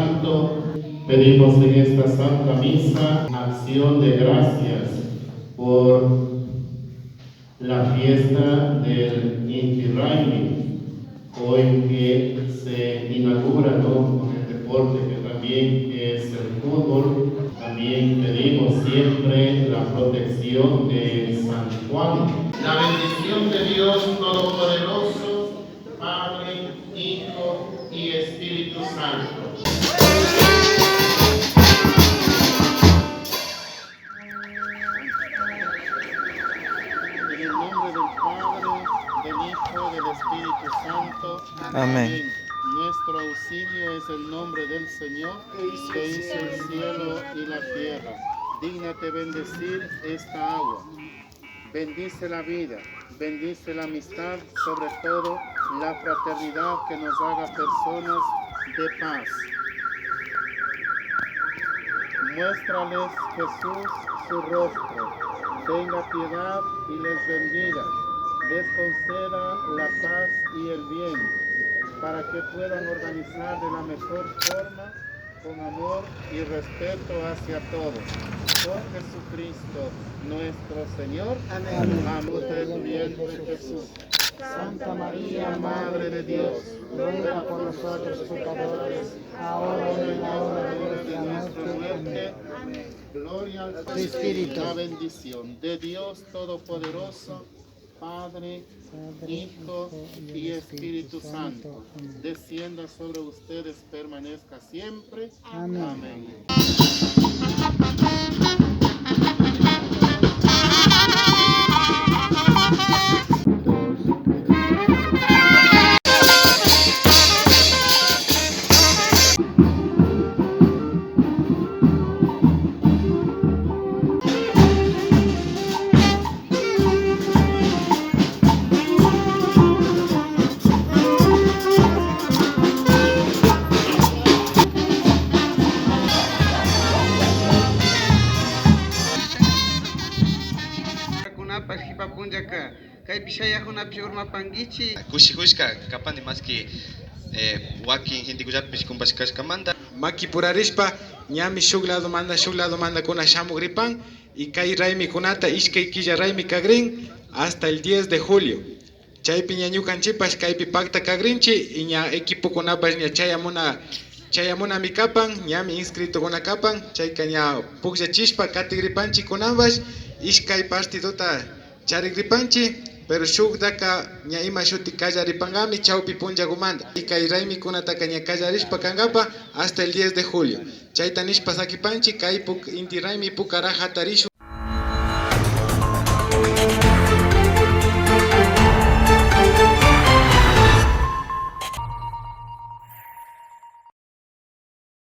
Santo, pedimos en esta Santa Misa acción de gracias por la fiesta del Inti Raymi, hoy que se inaugura, ¿no?, con el deporte que también es el fútbol. También pedimos siempre la protección de San Juan. La bendición de Dios Todopoderoso, Padre, Hijo y Espíritu Santo. En el nombre del Padre, del Hijo y del Espíritu Santo. Amén. Nuestro auxilio es el nombre del Señor, que hizo el cielo y la tierra. Dígnate bendecir esta agua. Bendice la vida, bendice la amistad, sobre todo la fraternidad, que nos haga personas de paz. Muéstrales, Jesús, su rostro, tenga piedad y les bendiga, les conceda la paz y el bien, para que puedan organizar de la mejor forma, con amor y respeto hacia todos. Por Jesucristo nuestro Señor. Amén. Vamos de tu vientre, Jesús. Santa María, Madre de Dios, ruega por nosotros pecadores, ahora y en la hora de nuestra muerte. Gloria al Espíritu. La bendición de Dios Todopoderoso, Padre, Hijo y Espíritu Santo, descienda sobre ustedes, permanezca siempre. Amén. Amén. Kay Bishaya hunapi urmapangichi. Kushikushka kapani maski wakin hindi kujapish kumbashkashkamanta. Maki purarishpa ñami shuk lado manda kuna shamugripan y kay raymi kunata ishkay killa raymi kagrin hasta el 10 de julio. Chaypi ñañukanchipas kaypi pacta kagrinchi y ña equipo kunapas ña chayamuna mi kapan ñami inscrito kuna kapan chayka ña puklachishpa katigripanchi kunapas ishkay partidota charigripanchi. Pero shuk daka ña ima shuti kallaripangami chawpi punllagumanta y kay raymi kunataka ña kallarishpa kankapa hasta el 10 de julio. Chayta nishpa sakipanchi kay Inti Raymi pukara hatarishu